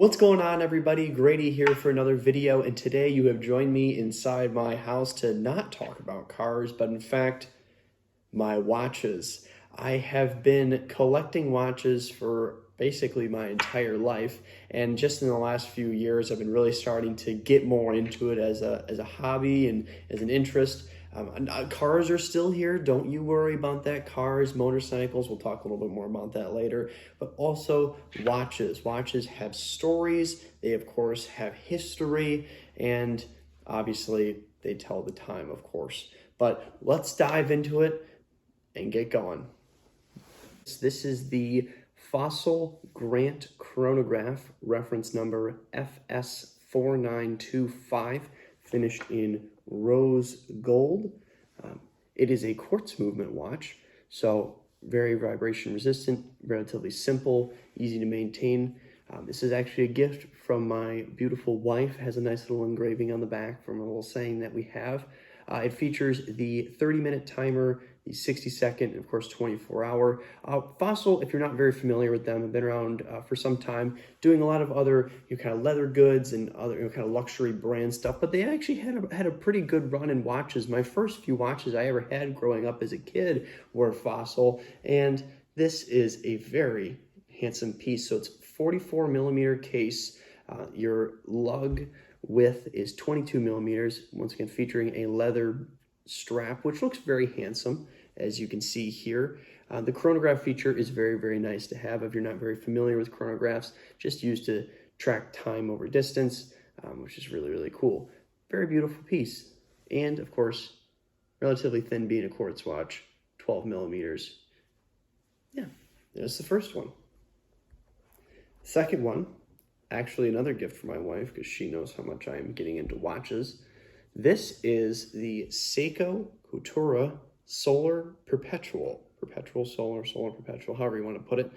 What's going on, everybody? Grady here for another video, and today you have joined me inside my house to not talk about cars, but in fact, my watches. I have been collecting watches for basically my entire life, and just in the last few years, I've been really starting to get more into it as a hobby and as an interest. Cars are still here. Don't you worry about that. Cars, motorcycles, we'll talk a little bit more about that later. But also watches. Watches have stories. They, of course, have history. And obviously, they tell the time, of course. But let's dive into it and get going. This is the Fossil Grant Chronograph, reference number FS4925, finished in rose gold. It is a quartz movement watch, so very vibration resistant, relatively simple, easy to maintain. This is actually a gift from my beautiful wife. It has a nice little engraving on the back from a little saying that we have. It features the 30-minute timer, the 60-second, and of course 24-hour. Fossil, if you're not very familiar with them, have been around for some time, doing a lot of other kind of leather goods and other kind of luxury brand stuff. But they actually had a pretty good run in watches. My first few watches I ever had growing up as a kid were Fossil, and this is a very handsome piece. So it's 44 millimeter case. Your lug width is 22 millimeters, once again featuring a leather strap, which looks very handsome, as you can see here. The chronograph feature is very, very nice to have. If you're not very familiar with chronographs, just used to track time over distance, which is really, really cool. Very beautiful piece. And of course, relatively thin being a quartz watch, 12 millimeters. Yeah, that's the first one. Second one, actually another gift for my wife because she knows how much I am getting into watches. This is the Seiko Couture Solar Perpetual, Solar Perpetual, however you want to put it.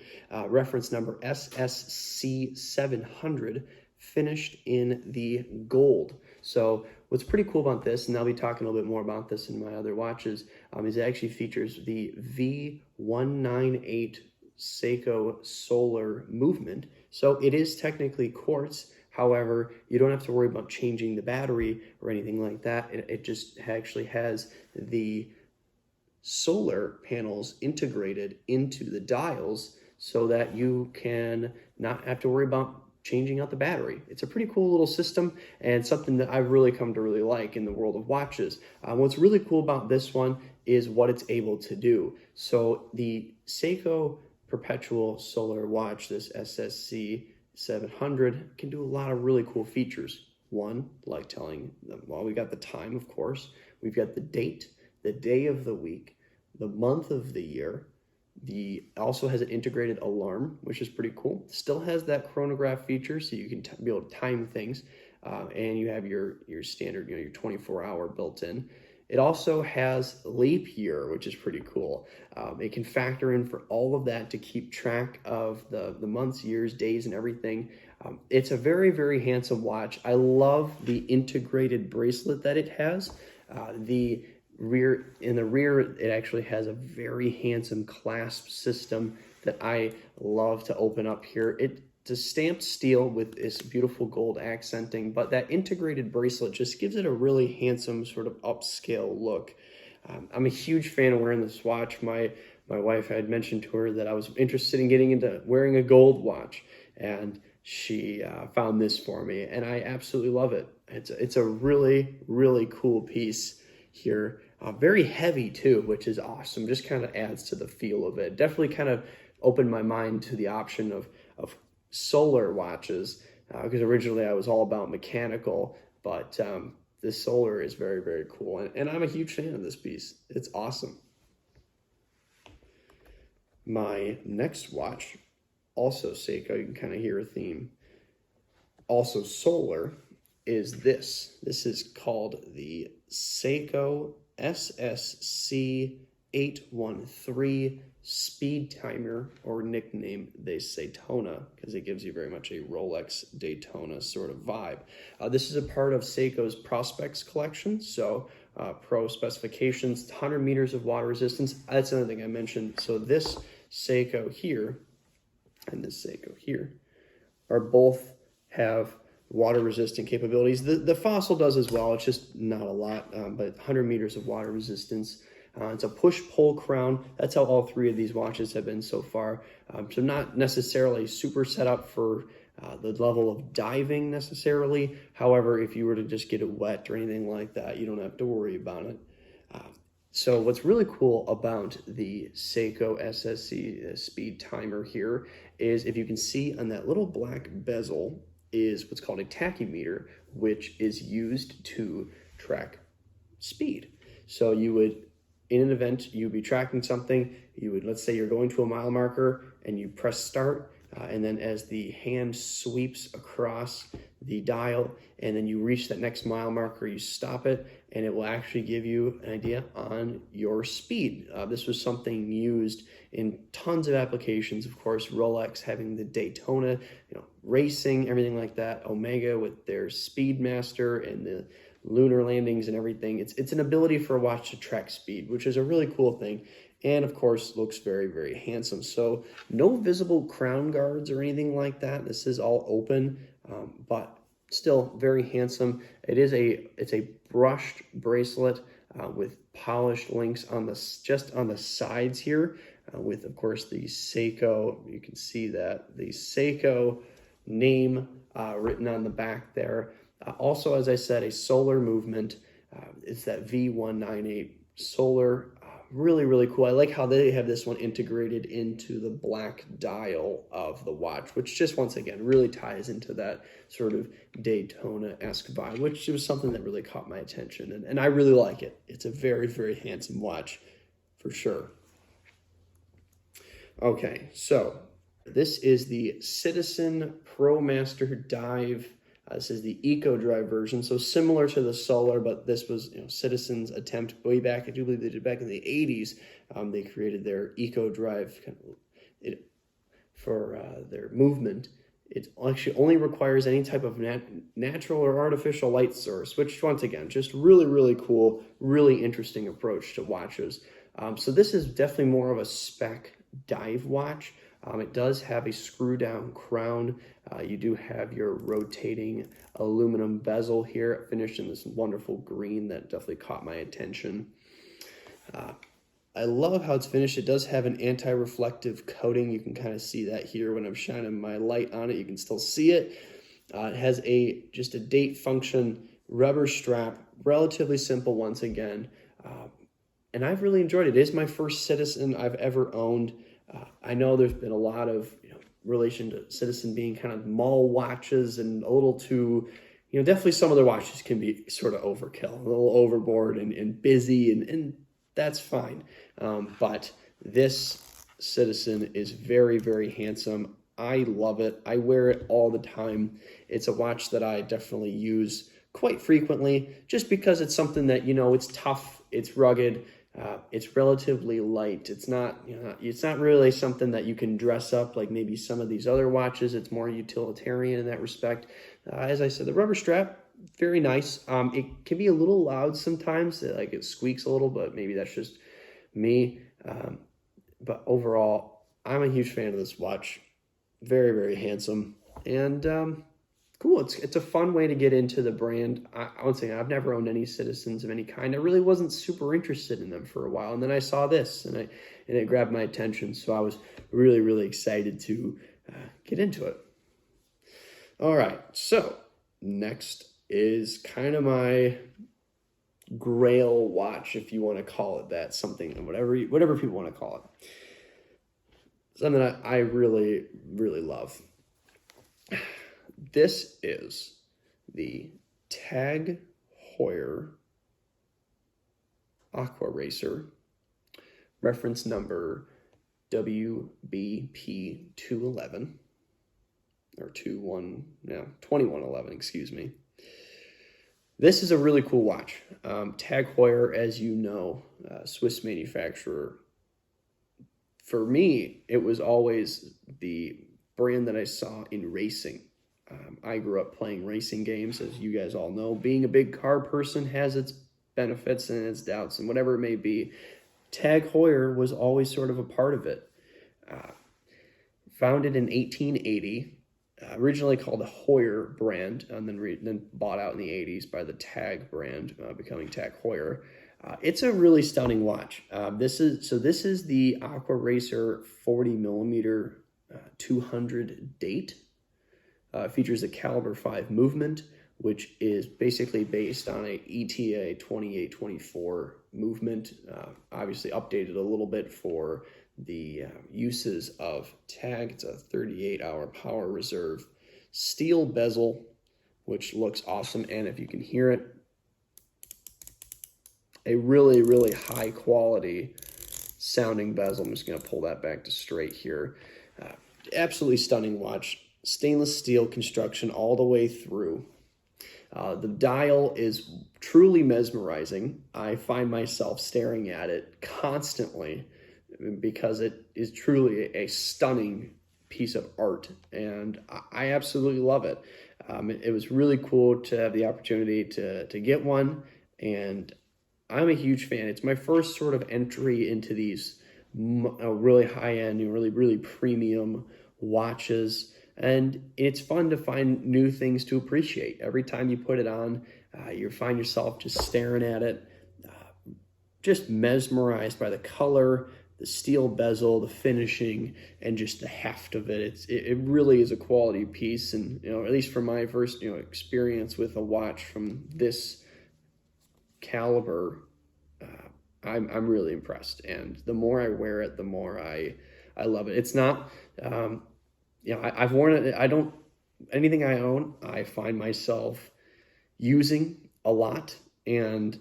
Reference number SSC700, finished in the gold. So what's pretty cool about this, and I'll be talking a little bit more about this in my other watches, is it actually features the V198 Seiko Solar movement. So it is technically quartz. However, you don't have to worry about changing the battery or anything like that. It just actually has the solar panels integrated into the dials so that you can not have to worry about changing out the battery. It's a pretty cool little system and something that I've really come to really like in the world of watches. What's really cool about this one is what it's able to do. So the Seiko Perpetual Solar Watch, this SSC 700, can do a lot of really cool features. One, like telling them, well, we got the time, of course. We've got the date, the day of the week, the month of the year. Also has an integrated alarm, which is pretty cool. Still has that chronograph feature, so you can be able to time things. And you have your standard, your 24-hour built in. It also has leap year, which is pretty cool. It can factor in for all of that to keep track of the months, years, days, and everything. It's a very, very handsome watch. I love the integrated bracelet that it has. In the rear, it actually has a very handsome clasp system that I love to open up here. It's a stamped steel with this beautiful gold accenting, but that integrated bracelet just gives it a really handsome sort of upscale look. I'm a huge fan of wearing this watch. My wife had mentioned to her that I was interested in getting into wearing a gold watch, and she found this for me, and I absolutely love it. It's a really, really cool piece here. Very heavy too, which is awesome. Just kind of adds to the feel of it. Definitely kind of opened my mind to the option of solar watches, because originally I was all about mechanical, but this solar is very, very cool, and I'm a huge fan of this piece. It's awesome. My next watch, also Seiko, you can kind of hear a theme, also solar, is this. This is called the Seiko SSC 813 speed timer, or nickname they Daytona, because it gives you very much a Rolex Daytona sort of vibe. This is a part of Seiko's Prospects collection, so pro specifications, 100 meters of water resistance. That's another thing I mentioned. So this Seiko here and this Seiko here are both have water resistant capabilities. The Fossil does as well. It's just not a lot, but 100 meters of water resistance. It's a push-pull crown. That's how all three of these watches have been so far. So not necessarily super set up for the level of diving necessarily. However, if you were to just get it wet or anything like that, you don't have to worry about it. So what's really cool about the Seiko SSC speed timer here is, if you can see on that little black bezel, is what's called a tachymeter, which is used to track speed. So you would, in an event, you'd be tracking something, you would, let's say you're going to a mile marker and you press start, and then as the hand sweeps across the dial and then you reach that next mile marker, you stop it, and it will actually give you an idea on your speed. This was something used in tons of applications. Of course, Rolex having the Daytona, racing, everything like that. Omega with their Speedmaster and the lunar landings and everything. It's an ability for a watch to track speed, which is a really cool thing. And of course, looks very, very handsome. So no visible crown guards or anything like that. This is all open, but still very handsome. It's a brushed bracelet with polished links on just on the sides here, with of course the Seiko. You can see that the Seiko name written on the back there. Also, as I said, a solar movement. It's that V198 solar. Really, really cool. I like how they have this one integrated into the black dial of the watch, which just, once again, really ties into that sort of Daytona-esque vibe, which was something that really caught my attention. And I really like it. It's a very, very handsome watch for sure. Okay, so this is the Citizen Promaster Dive. This is the Eco Drive version, so similar to the Solar, but this was Citizen's attempt way back. I do believe they did back in the 80s. They created their Eco Drive for their movement. It actually only requires any type of natural or artificial light source, which, once again, just really, really cool, really interesting approach to watches. So this is definitely more of a spec dive watch. It does have a screw-down crown. You do have your rotating aluminum bezel here, finished in this wonderful green that definitely caught my attention. I love how it's finished. It does have an anti-reflective coating. You can kind of see that here when I'm shining my light on it. You can still see it. It has just a date function rubber strap, relatively simple once again. And I've really enjoyed it. It is my first Citizen I've ever owned. I know there's been a lot of relation to Citizen being kind of mall watches and a little too, definitely some of their watches can be sort of overkill, a little overboard and busy, and that's fine. But this Citizen is very, very handsome. I love it. I wear it all the time. It's a watch that I definitely use quite frequently, just because it's something that, it's tough, it's rugged. It's relatively light. It's not, it's not really something that you can dress up like maybe some of these other watches. It's more utilitarian in that respect. As I said, the rubber strap, very nice. It can be a little loud sometimes, like it squeaks a little, but maybe that's just me. But overall, I'm a huge fan of this watch. Very, very handsome and cool. It's a fun way to get into the brand. Once again, I've never owned any Citizens of any kind. I really wasn't super interested in them for a while, and then I saw this, and it grabbed my attention. So I was really, really excited to get into it. All right, so next is kind of my grail watch, if you want to call it that, something, whatever people want to call it. Something that I really, really love. This is the Tag Heuer Aqua Racer, reference number WBP211, or 2111, excuse me. This is a really cool watch. Tag Heuer, as you know, Swiss manufacturer. For me, it was always the brand that I saw in racing. I grew up playing racing games, as you guys all know. Being a big car person has its benefits and its doubts, and whatever it may be. Tag Heuer was always sort of a part of it. Founded in 1880, originally called the Heuer brand, and then bought out in the 80s by the Tag brand, becoming Tag Heuer. It's a really stunning watch. This is the Aqua Racer 40 millimeter 200 date. Features a caliber 5 movement, which is basically based on a ETA 2824 movement, obviously updated a little bit for the uses of Tag. It's a 38-hour power reserve. Steel bezel, which looks awesome, and if you can hear it, a really, really high quality sounding bezel. I'm just going to pull that back to straight here. Absolutely stunning watch. Stainless steel construction all the way through. The dial is truly mesmerizing. I find myself staring at it constantly because it is truly a stunning piece of art, and I absolutely love it. It was really cool to have the opportunity to get one, and I'm a huge fan. It's my first sort of entry into these really high-end, really premium watches, and it's fun to find new things to appreciate. Every time you put it on, you find yourself just staring at it, just mesmerized by the color, the steel bezel, the finishing, and just the heft of it. It really is a quality piece, and at least for my first experience with a watch from this caliber, I'm really impressed, and the more I wear it, the more I love it. It's not I've worn it. Anything I own, I find myself using a lot, and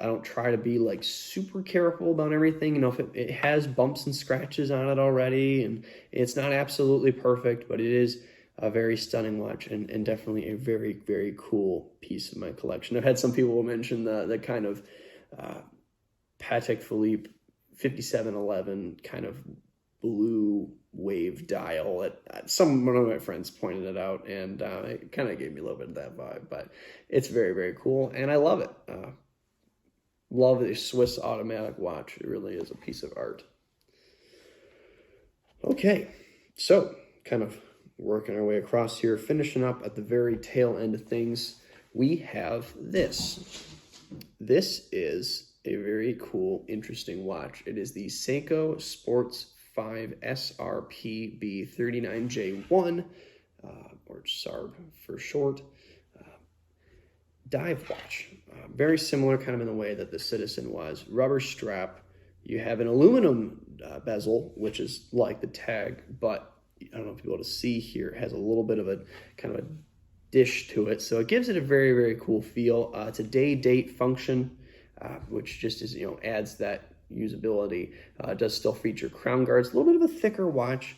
I don't try to be like super careful about everything. If it has bumps and scratches on it already, and it's not absolutely perfect, but it is a very stunning watch, and definitely a very, very cool piece of my collection. I've had some people mention the kind of Patek Philippe 5711 kind of blue wave dial. One of my friends pointed it out, and it kind of gave me a little bit of that vibe, but it's very, very cool, and I love it. Love the Swiss automatic watch. It really is a piece of art. Okay, so kind of working our way across here, finishing up at the very tail end of things, we have this. This is a very cool, interesting watch. It is the Seiko Sports 5 SRPB 39J1, or SARB for short, dive watch. Very similar kind of in the way that the Citizen was. Rubber strap. You have an aluminum bezel, which is like the Tag, but I don't know if you'll be able to see here, it has a little bit of a kind of a dish to it. So it gives it a very, very cool feel. It's a day-date function, which just is, adds that usability. It does still feature crown guards, a little bit of a thicker watch,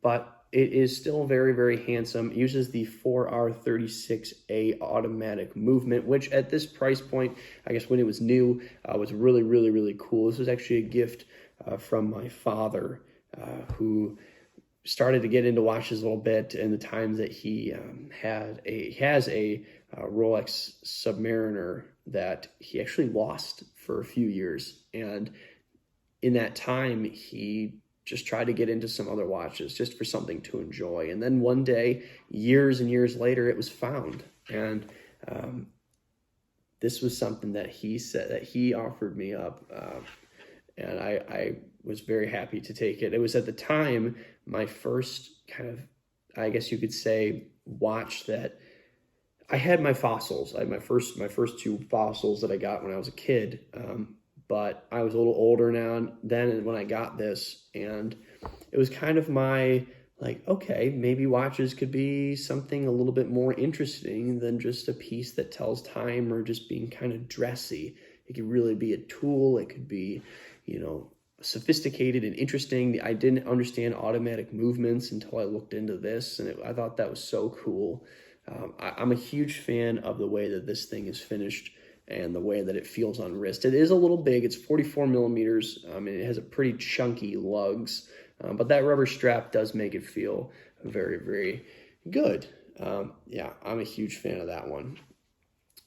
but it is still very, very handsome. It uses the 4R36A automatic movement, which at this price point, I guess when it was new, was really, really, really cool. This was actually a gift from my father, who started to get into watches a little bit in the times that he has a Rolex Submariner that he actually lost for a few years. And in that time, he just tried to get into some other watches just for something to enjoy. And then one day, years and years later, it was found. And this was something that he said that he offered me up. And I was very happy to take it. It was at the time my first kind of, I guess you could say, watch that I had my fossils. I had my first two fossils that I got when I was a kid. But I was a little older now then when I got this, and it was kind of my, like, okay, maybe watches could be something a little bit more interesting than just a piece that tells time or just being kind of dressy. It could really be a tool. It could be, sophisticated and interesting. I didn't understand automatic movements until I looked into this, and I thought that was so cool. I'm a huge fan of the way that this thing is finished and the way that it feels on wrist. It is a little big. It's 44 millimeters. It has a pretty chunky lugs, but that rubber strap does make it feel very, very good. Yeah, I'm a huge fan of that one.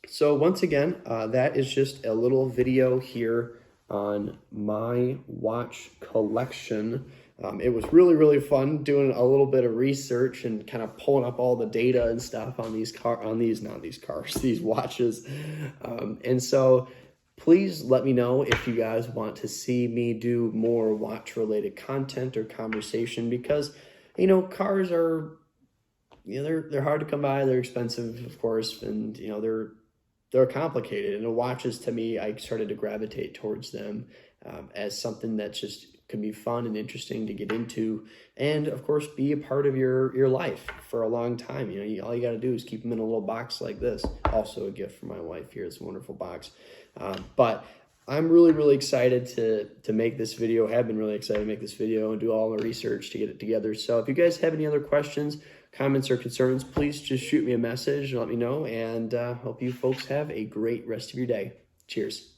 So once again, that is just a little video here on my watch collection. It was really, really fun doing a little bit of research and kind of pulling up all the data and stuff on these these watches. And so please let me know if you guys want to see me do more watch related content or conversation, because, you know, cars are, you know, they're hard to come by. They're expensive, of course. And, you know, they're complicated, and the watches, to me, I started to gravitate towards them as something that just can be fun and interesting to get into, and of course be a part of your life for a long time. You know, all you got to do is keep them in a little box like this. Also a gift from my wife here. It's a wonderful box. But I'm really excited to make this video. Have been really excited to make this video and do all the research to get it together. So if you guys have any other questions, comments, or concerns, please just shoot me a message and let me know. And hope you folks have a great rest of your day. Cheers.